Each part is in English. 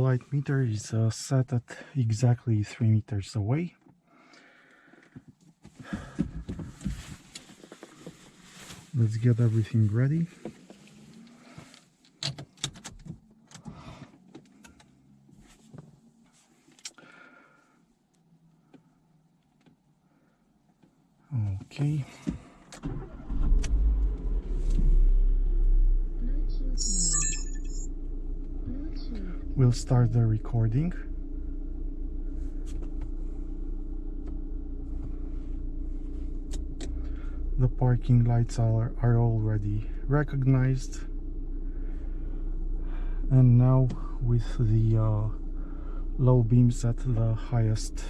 Lightmeter is set at exactly 3 meters away. Let's get everything ready. Okay. We'll start the recording. The parking lights are already recognized, and now with the low beams at the highest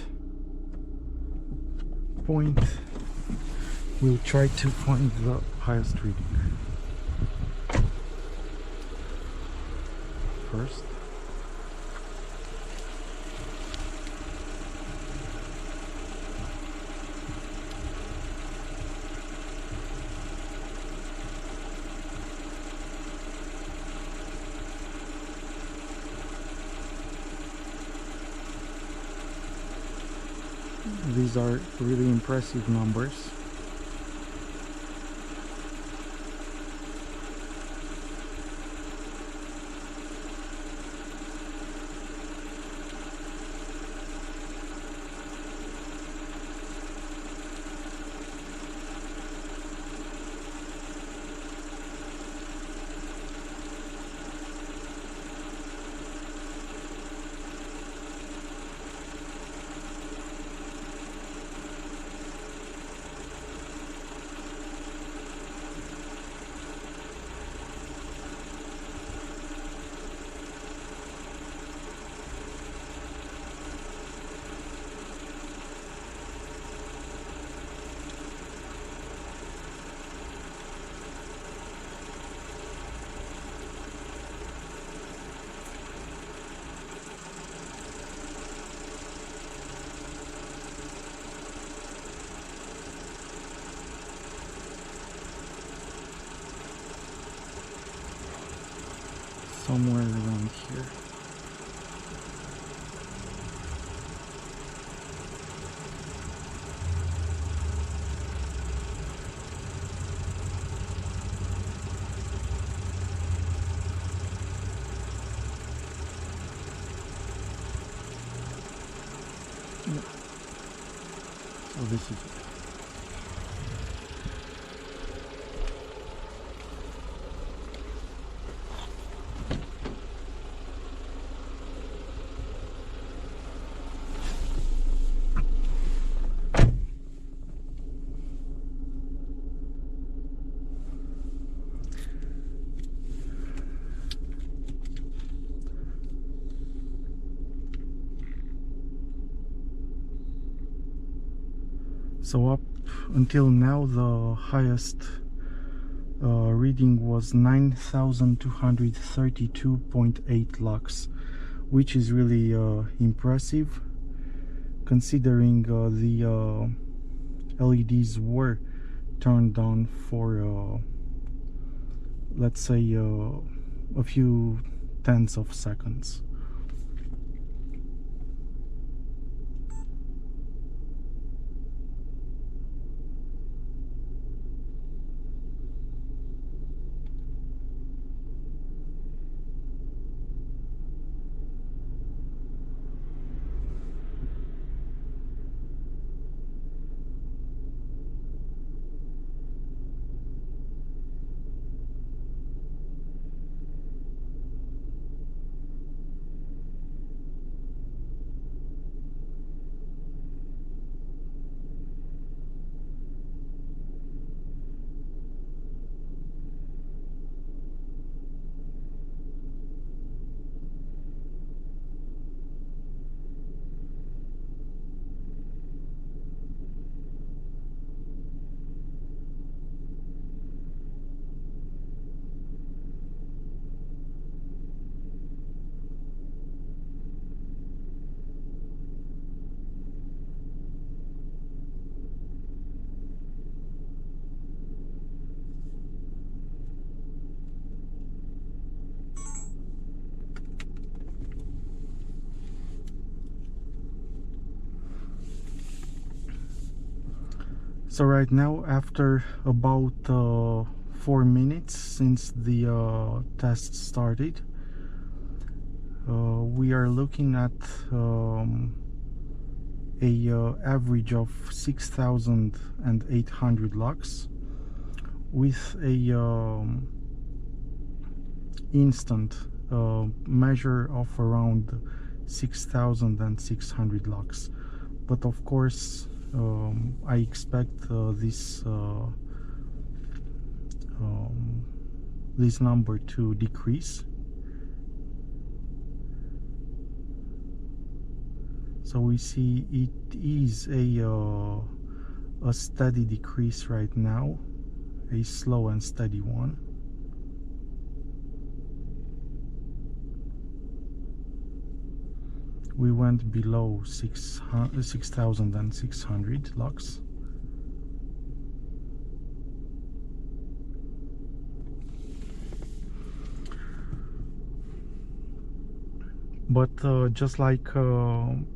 point, we'll try to find the highest reading first. These are really impressive numbers. Somewhere around here. Yeah. So this is it. So up until now, the highest reading was 9,232.8 lux, which is really impressive, considering the LEDs were turned on for let's say a few tenths of seconds. So right now, after about 4 minutes since the test started, we are looking at a average of 6,800 lux with a instant measure of around 6,600 lux. But of course, I expect this number to decrease. So we see it is a steady decrease right now, a slow and steady one. We went below 6,600 lux. But just like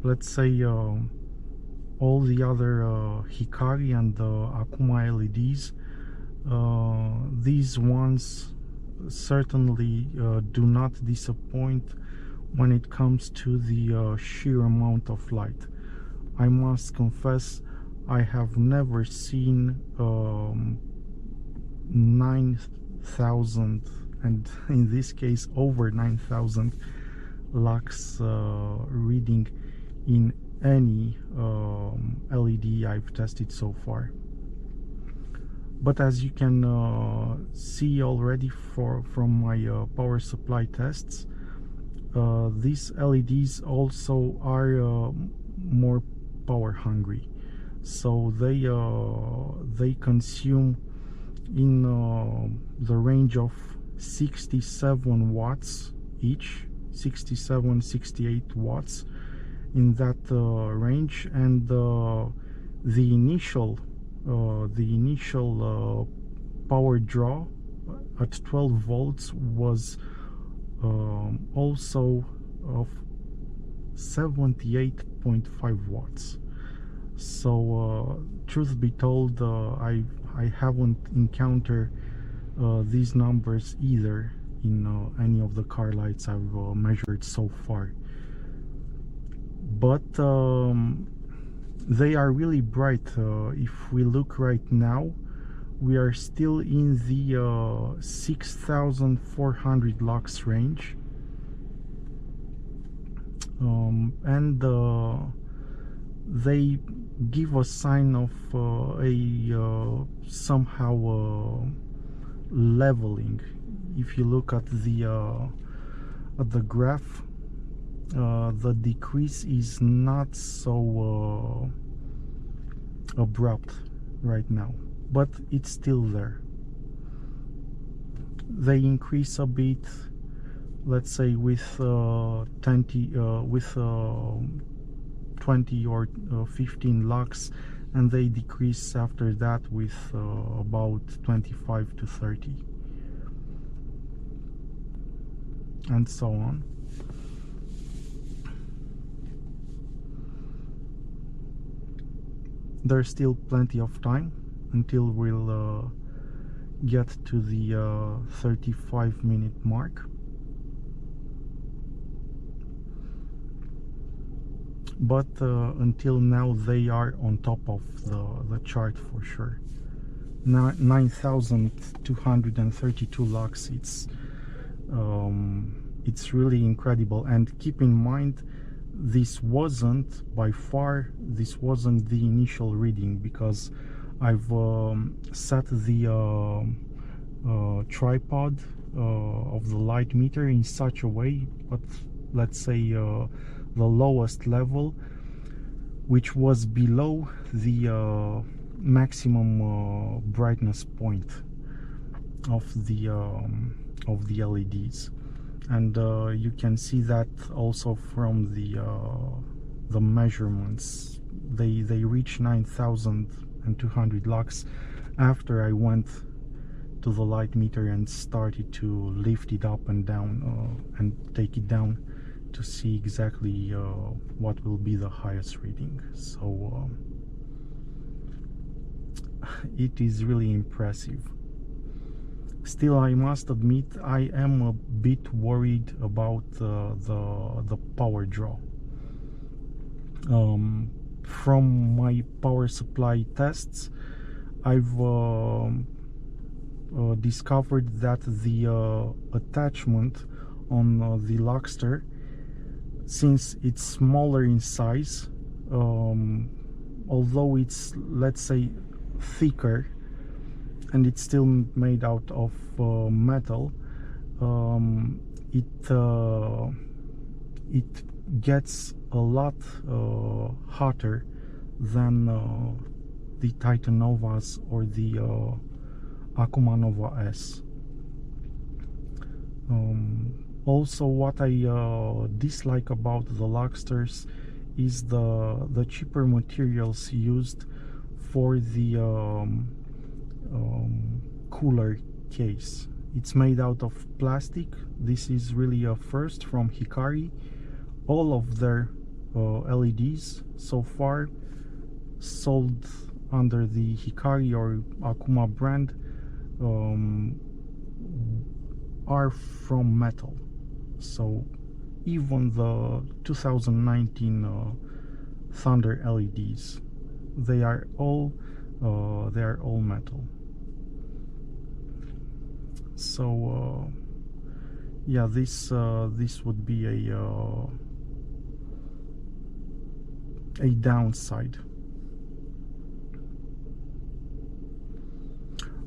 let's say all the other Hikari and Akuma LEDs, these ones certainly do not disappoint when it comes to the sheer amount of light. I must confess, I have never seen 9,000, and in this case over 9,000 lux reading in any LED I've tested so far. But as you can see already from my power supply tests, these LEDs also are more power hungry, so they consume in the range of 67 watts each, 67-68 watts in that range, and the initial power draw at 12 volts was also of 78.5 watts. So truth be told, I haven't encountered these numbers either in any of the car lights I've measured so far. But they are really bright. If we look right now, we are still in the 6,400 lux range, and they give a sign of a somehow leveling. If you look at the graph, the decrease is not so abrupt right now, but it's still there. They increase a bit, let's say with 20 or 15 lux, and they decrease after that with about 25 to 30, and so on. There's still plenty of time until we'll get to the 35-minute mark. But until now they are on top of the chart for sure. 9,232 lux, it's really incredible. And keep in mind, this wasn't the initial reading, because I've set the tripod of the Lightmeter in such a way, but let's say the lowest level, which was below the maximum brightness point of the LEDs. And you can see that also from the measurements. They reach 9,200 lux after I went to the Lightmeter and started to lift it up and down and take it down to see exactly what will be the highest reading. So it is really impressive. Still, I must admit, I am a bit worried about the power draw. From my power supply tests, I've discovered that the attachment on the LUXSTER, since it's smaller in size, although it's, let's say, thicker, and it's still made out of metal, it gets a lot hotter than the Titan Novas or the Akuma Nova S. Also, what I dislike about the LUXSTERs is the cheaper materials used for the cooler case. It's made out of plastic. This is really a first from Hikari. All of their LEDs so far sold under the Hikari or Akuma brand are from metal. So even the 2019 Thunder LEDs, they are all metal. So yeah, this would be a downside,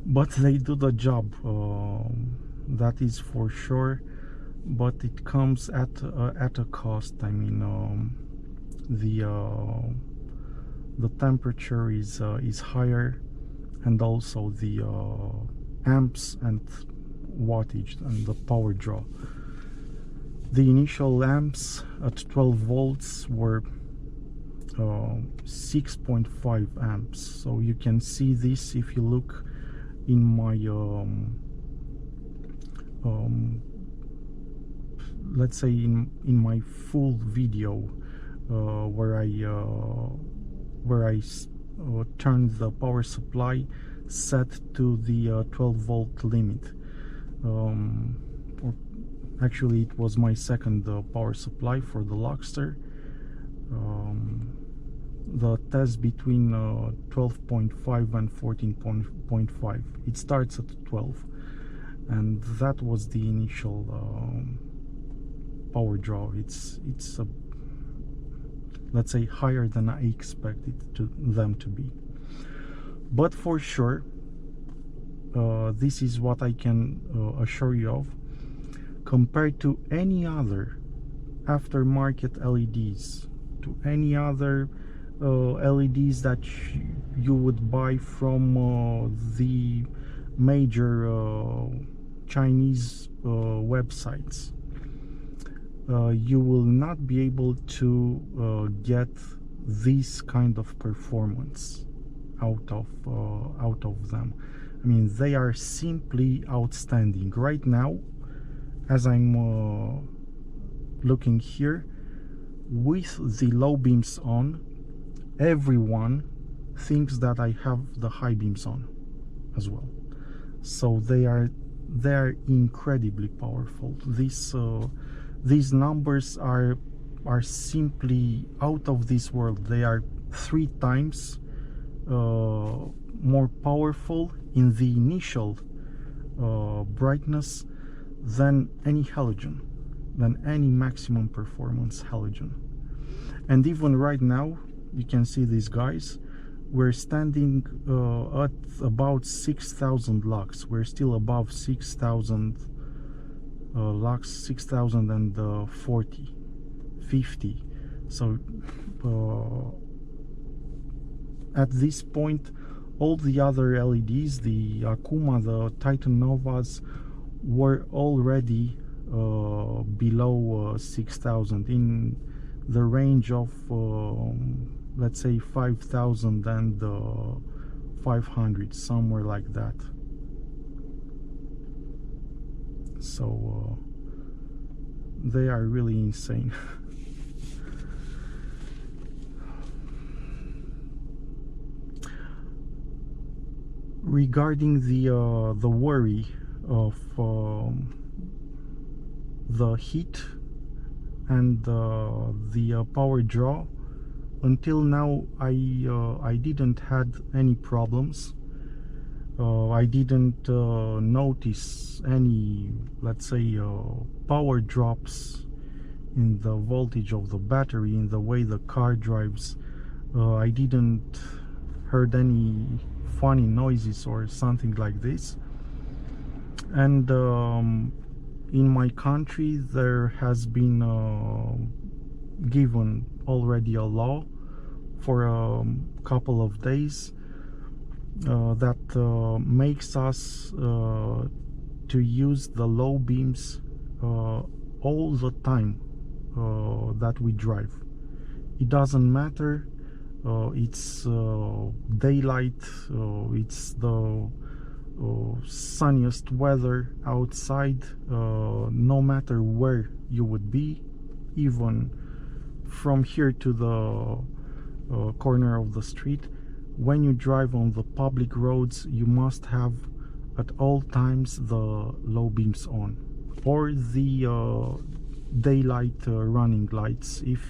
but they do the job, that is for sure. But it comes at a cost. I mean, the temperature is higher, and also the amps and wattage and the power draw. The initial amps at 12 volts were 6.5 amps. So you can see this if you look in my let's say in my full video, where I turned the power supply set to the 12 volt limit. Or actually, it was my second power supply for the LUXSTER. The test between 12.5 and 14.5. It starts at 12, and that was the initial power draw. It's a, let's say, higher than I expected them to be. But for sure, this is what I can assure you of. Compared to any other aftermarket LEDs, to any other LEDs that you would buy from the major Chinese websites, you will not be able to get this kind of performance out of them. I mean, they are simply outstanding. Right now, as I'm looking here, with the low beams on, everyone thinks that I have the high beams on as well. So they are incredibly powerful. These numbers are simply out of this world. They are 3 times more powerful in the initial brightness than any halogen, than any maximum performance halogen. And even right now, you can see these guys, we're standing at about 6,000 lux. We're still above 6,000 lux, 6,040, 50. So at this point, all the other LEDs, the Akuma, the Titan Novas, were already below 6,000, in the range of let's say 5,000 and 500, somewhere like that. So they are really insane. regarding the worry of the heat and the power draw, until now I didn't had any problems. I didn't notice any, let's say, power drops in the voltage of the battery, in the way the car drives. I didn't heard any funny noises or something like this. And in my country there has been given already a law for a couple of days that makes us to use the low beams all the time that we drive. It doesn't matter, it's daylight, it's the sunniest weather outside, no matter where you would be, even from here to the corner of the street. When you drive on the public roads, you must have at all times the low beams on, or the daylight running lights, if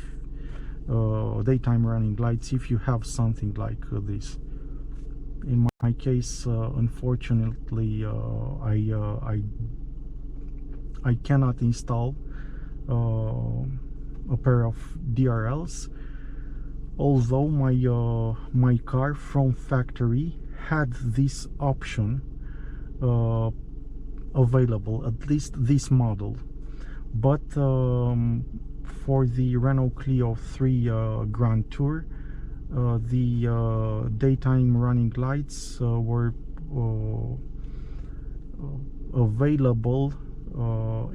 daytime running lights, if you have something like this. In my case, unfortunately, I cannot install a pair of DRLs, although my car from factory had this option available, at least this model. But for the Renault Clio 3 Grand Tour, the daytime running lights were available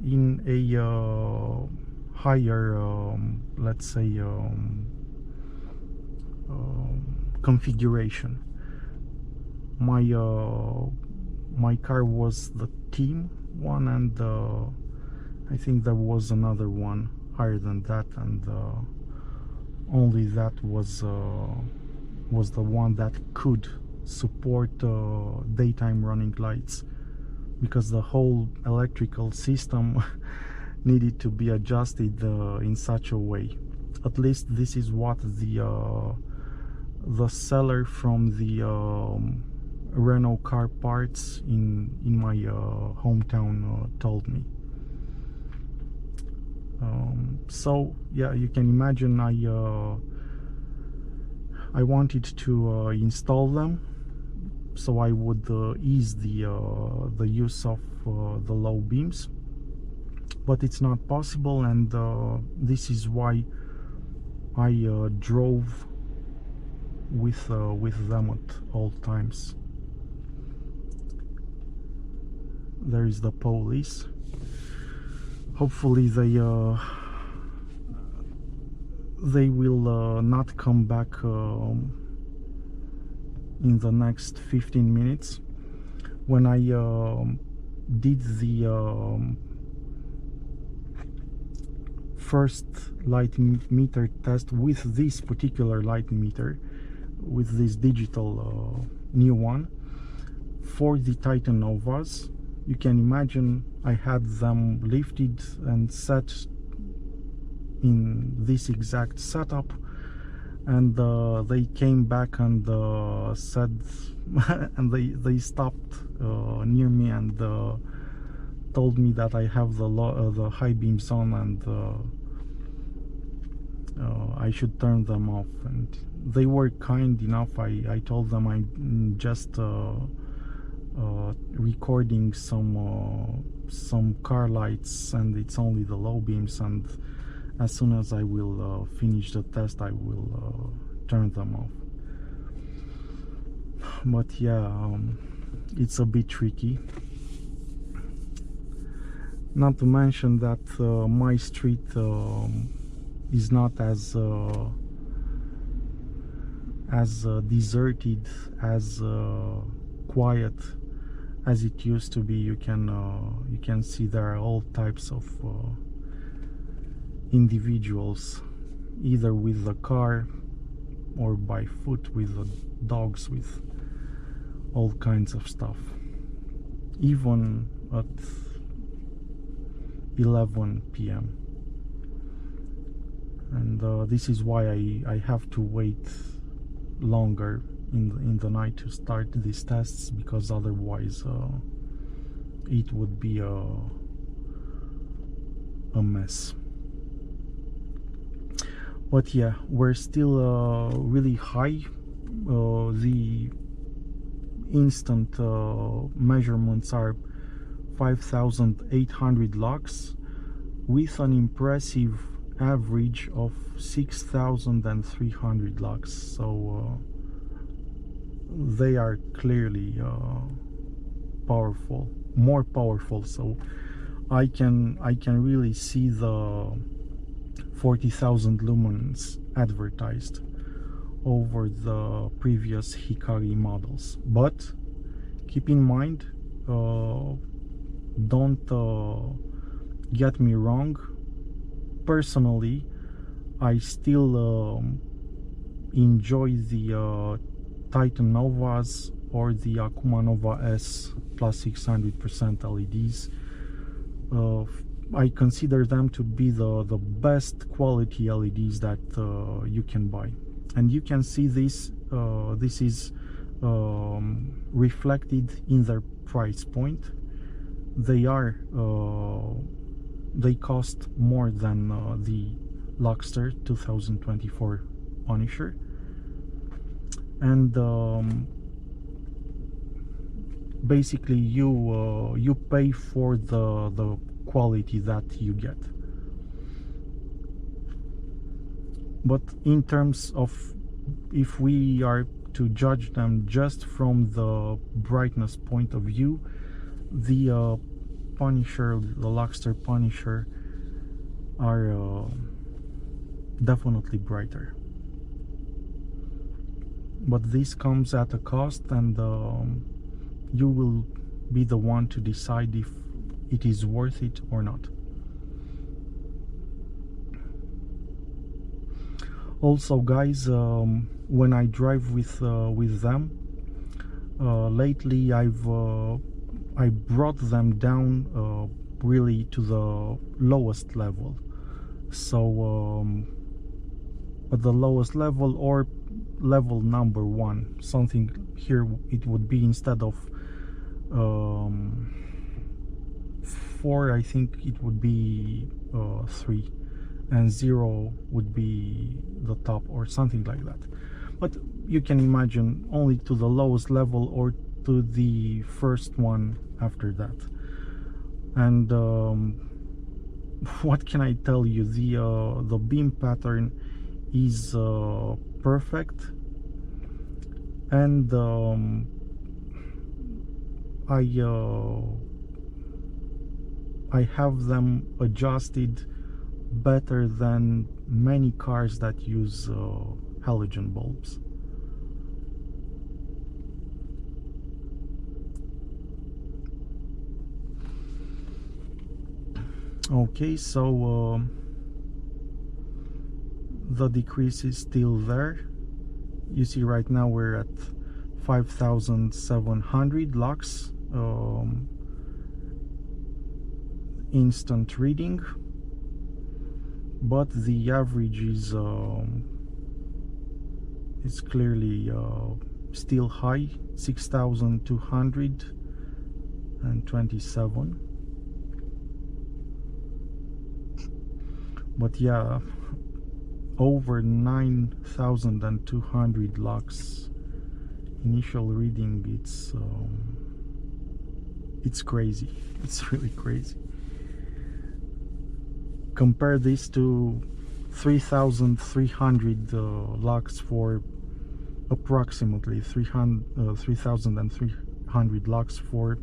in a higher, let's say, configuration. My car was the team one, and I think there was another one higher than that, and only that was the one that could support daytime running lights, because the whole electrical system needed to be adjusted in such a way. At least this is what the seller from the Renault car parts in my hometown told me. So yeah, you can imagine I wanted to install them so I would ease the use of the low beams, but it's not possible, and this is why I drove with them at all times. There is the police. Hopefully they will not come back in the next 15 minutes. When I did the first Lightmeter test with this particular Lightmeter, with this digital new one for the Titan Novas, you can imagine I had them lifted and set in this exact setup, and they came back and said and they stopped near me and told me that I have the high beams on, and I should turn them off. And they were kind enough. I told them I'm just recording some car lights, and it's only the low beams, and as soon as I will finish the test, I will turn them off. But yeah, it's a bit tricky. Not to mention that my street is not as deserted, as quiet as it used to be. You can see there are all types of individuals, either with the car or by foot, with the dogs, with all kinds of stuff, even at 11 p.m. and this is why I have to wait longer in the night to start these tests, because otherwise it would be a mess. But yeah, we're still really high. The instant measurements are 5,800 lux with an impressive average of 6,300 lux. So they are clearly powerful, more powerful. So I can really see the 40,000 lumens advertised over the previous Hikari models. But keep in mind, don't get me wrong, personally I still enjoy the Titan Novas or the Akuma Nova S plus 600% LEDs. I consider them to be the best quality LEDs that you can buy, and you can see this this is reflected in their price point. They are they cost more than the LUXSTER 2024 Punisher, and basically you pay for the quality that you get. But in terms of, if we are to judge them just from the brightness point of view, the Punisher, the LUXSTER Punisher are definitely brighter. But this comes at a cost, and you will be the one to decide if it is worth it or not. Also, guys, when I drive with them, lately I brought them down really to the lowest level. So at the lowest level, or level number 1, something here, it would be, instead of 4, I think it would be 3, and 0 would be the top, or something like that. But you can imagine, only to the lowest level or to the first one after that. And what can I tell you, the beam pattern is perfect, and I have them adjusted better than many cars that use halogen bulbs. Okay, so the decrease is still there. You see, right now we're at 5,700 lux instant reading, but the average is clearly still high, 6,227. But yeah, over 9,200 lux initial reading. It's crazy. It's really crazy. Compare this to 3,300 lux for approximately 3,300 lux for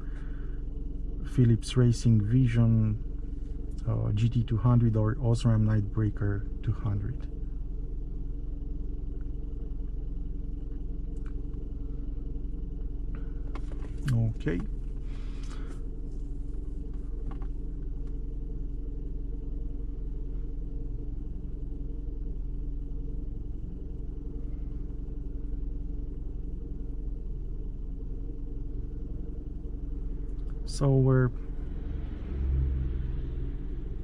Philips Racing Vision GT200 or Osram Nightbreaker 200. Okay. So we're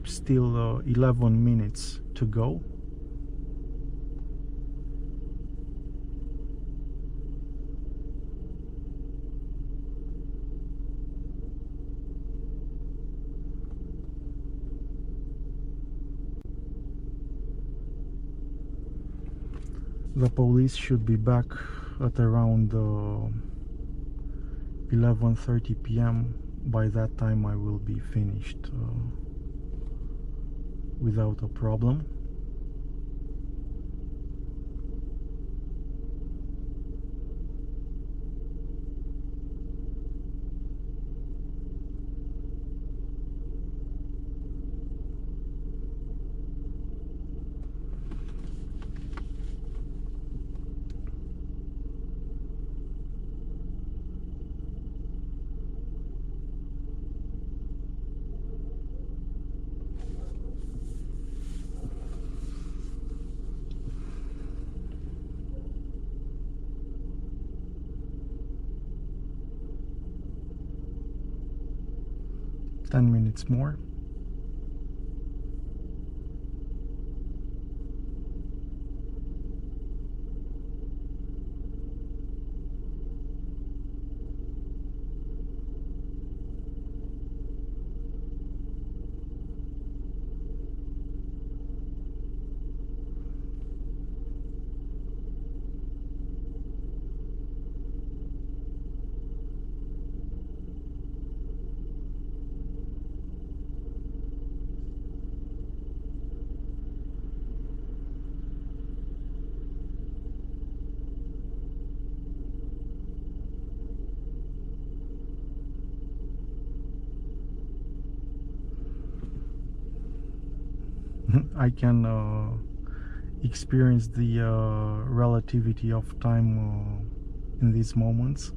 still 11 minutes to go. The police should be back at around 11:30 p.m. By that time I will be finished without a problem. Ten minutes more. I can experience the relativity of time in these moments.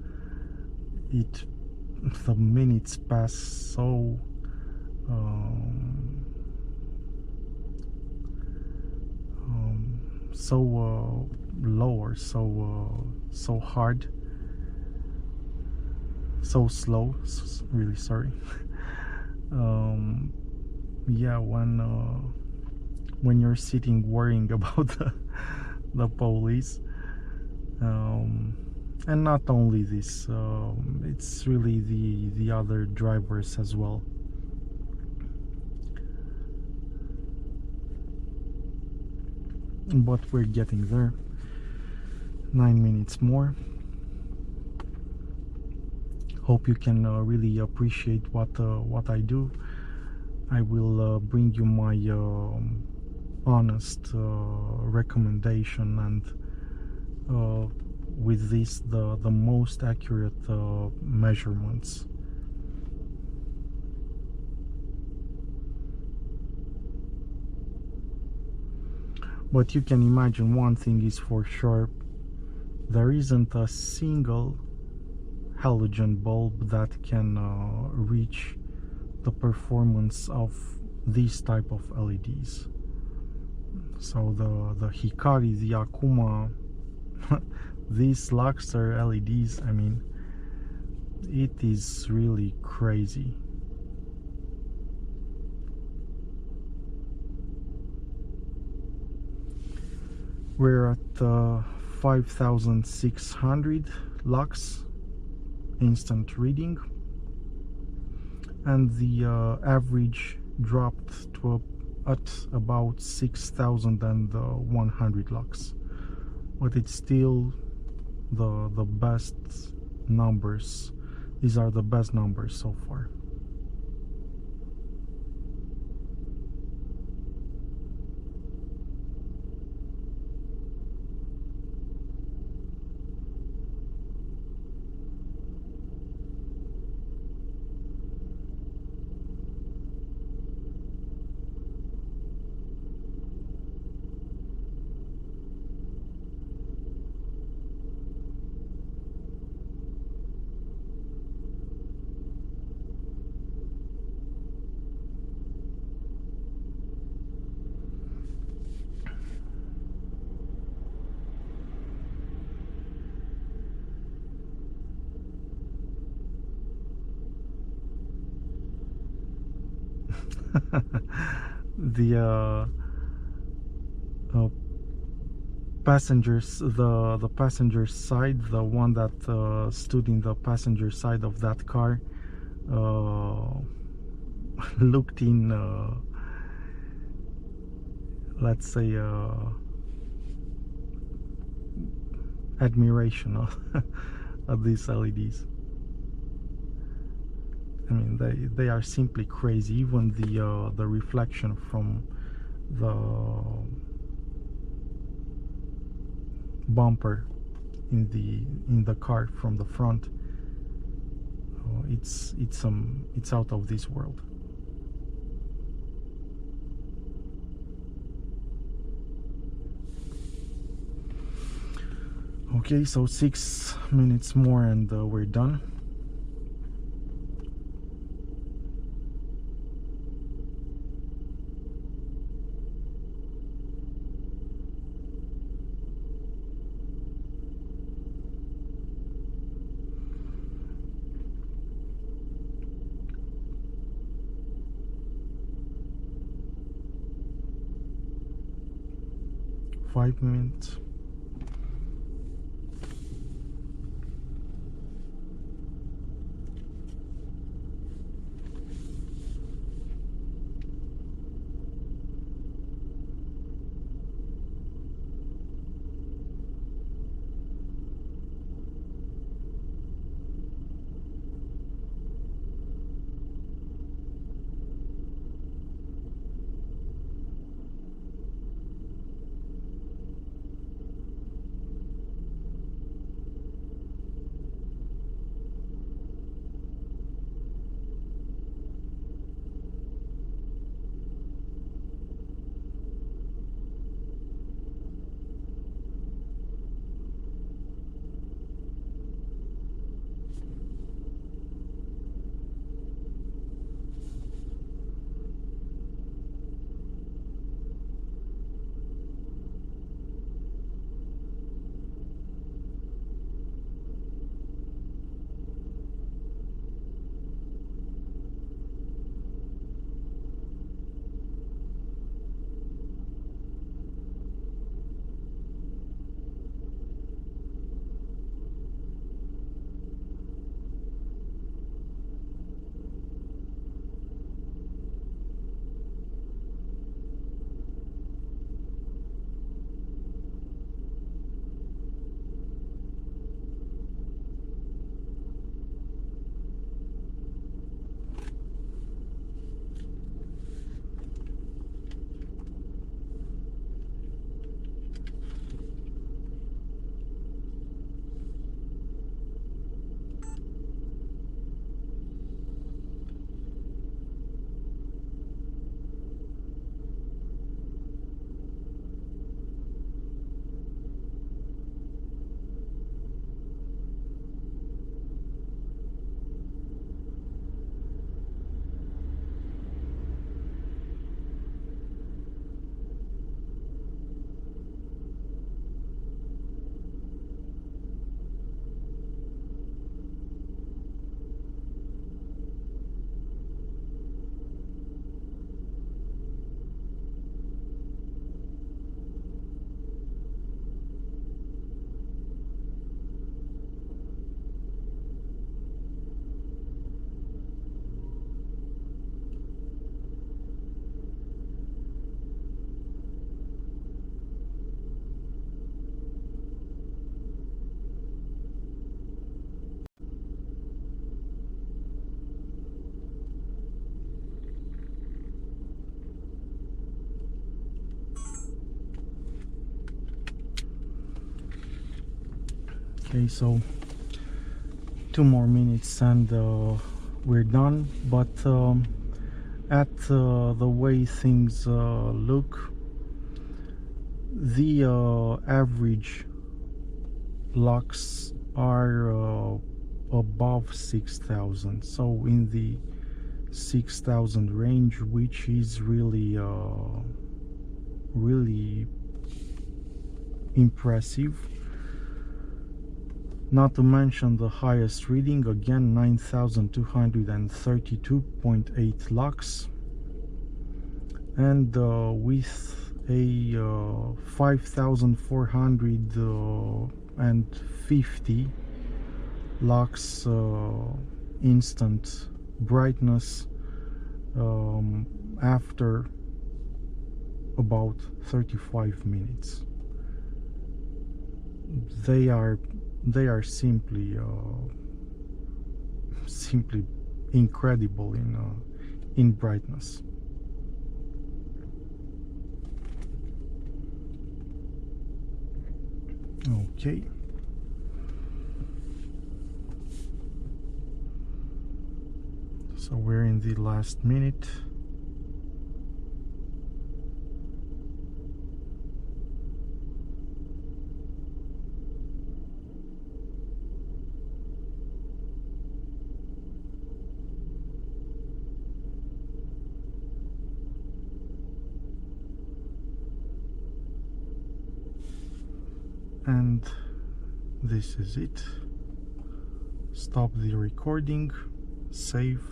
The minutes pass so lower, so hard, so slow. Really sorry. Yeah, when you're sitting worrying about the police, and not only this, it's really the other drivers as well. But we're getting there. 9 minutes more. Hope you can really appreciate what I do. I will bring you my honest recommendation, and with this the most accurate measurements. But you can imagine, one thing is for sure, there isn't a single halogen bulb that can reach the performance of these type of LEDs. So the Hikari, the Akuma, these LUXSTER LEDs, I mean, it is really crazy. We're at 5600 lux instant reading, and the average dropped to at about 6100 lux, but it's still the best numbers. These are the best numbers so far. the passengers, the passenger side, the one that stood in the passenger side of that car, looked in, let's say, admiration of, of these LEDs. I mean, they are simply crazy. Even the reflection from the bumper in the car from the front, it's out of this world. Okay, so 6 minutes more and we're done. Five minutes. Okay, so 2 more minutes and we're done. But at the way things look, the average lux are above 6,000, so in the 6,000 range, which is really really impressive. Not to mention the highest reading, again 9,232.8 lux. and with a 5450 lux instant brightness after about 35 minutes. They are simply incredible in brightness. Okay. So we're in the last minute. And this is it. Stop the recording, save.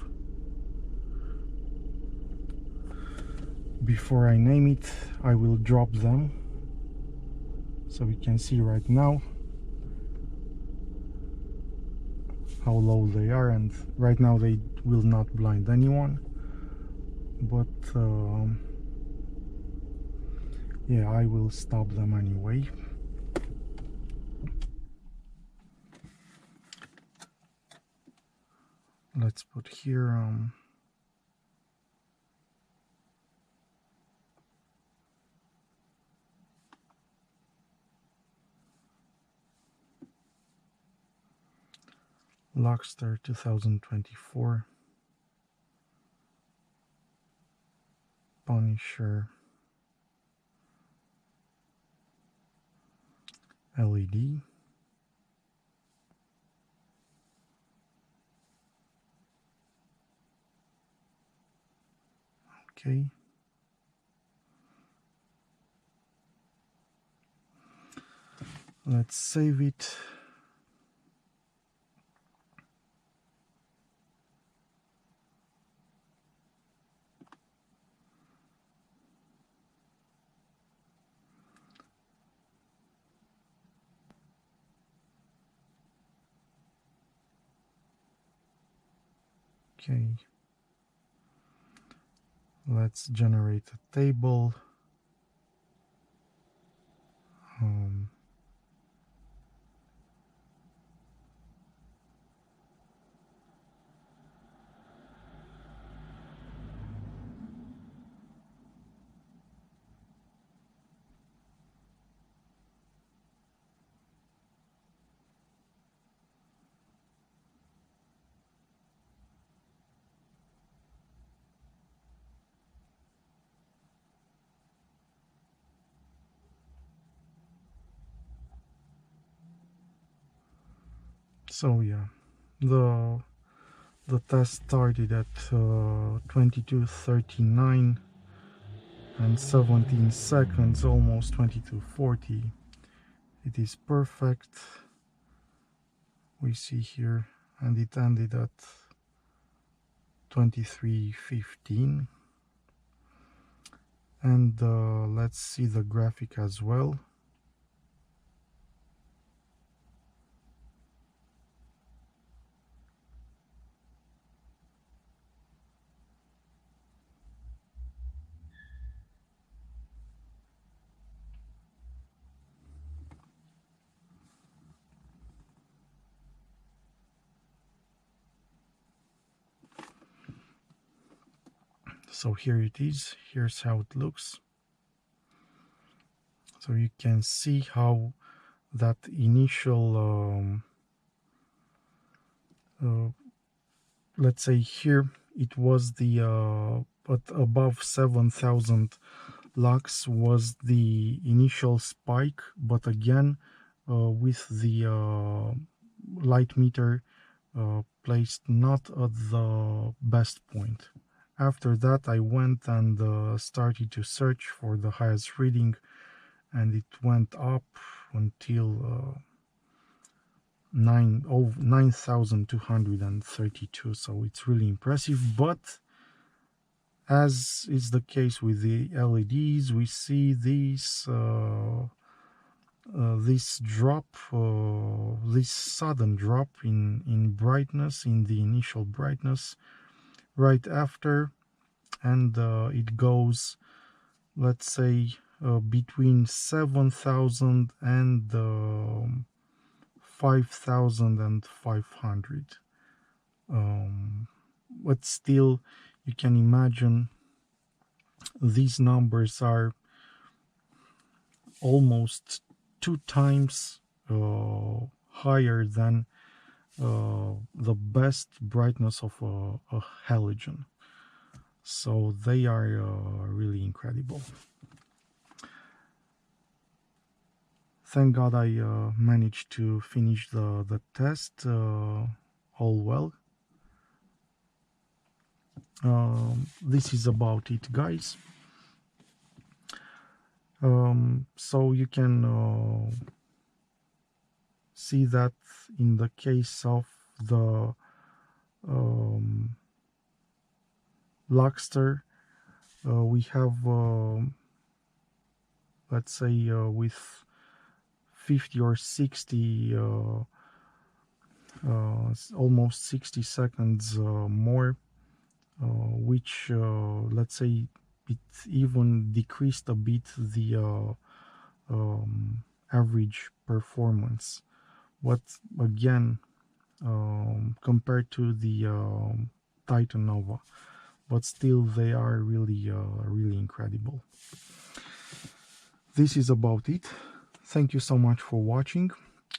Before I name it, I will drop them so we can see right now how low they are, and right now they will not blind anyone, but yeah, I will stop them anyway. Let's put here LUXSTER 2024 Punisher LED. Okay. Let's save it. Okay. Let's generate a table. So yeah, the test started at 22:39 and 17 seconds, almost 22:40. It is perfect. We see here, and it ended at 23:15. And let's see the graphic as well. So here it is. Here's how it looks. So you can see how that initial let's say here it was the but above 7,000 lux was the initial spike, but again with the light meter placed not at the best point. After that I went and started to search for the highest reading, and it went up until 9,232. So it's really impressive, but as is the case with the LEDs, we see this drop, this sudden drop in brightness, in the initial brightness right after, and it goes, let's say, between 7,000 and 5,500. But still, you can imagine these numbers are almost 2 times higher than the best brightness of a halogen. So they are really incredible. Thank God I managed to finish the test all well. This is about it, guys. So you can see that in the case of the LUXSTER, we have, let's say, with 50 or 60, almost 60 seconds more, which, let's say, it even decreased a bit the average performance. But again, compared to the Titan Nova, but still they are really really incredible. This is about it. Thank you so much for watching.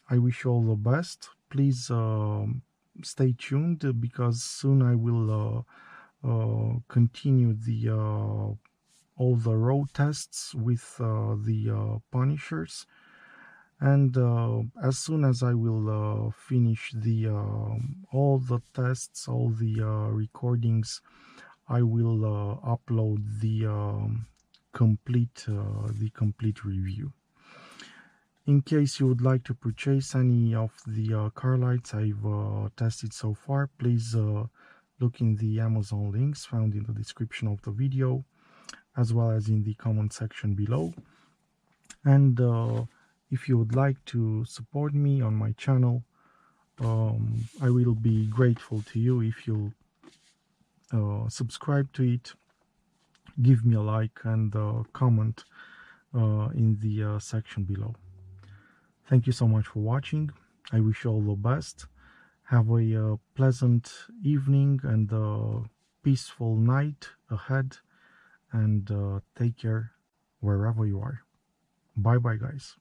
I wish you all the best. Please stay tuned, because soon I will continue the all the road tests with the Punishers, and as soon as I will finish the all the tests, all the recordings, I will upload the complete review. In case you would like to purchase any of the car lights I've tested so far, please look in the Amazon links found in the description of the video, as well as in the comment section below. And if you would like to support me on my channel, I will be grateful to you if you subscribe to it, give me a like, and comment in the section below. Thank you so much for watching. I wish you all the best. Have a pleasant evening and a peaceful night ahead, and take care wherever you are. Bye bye, guys.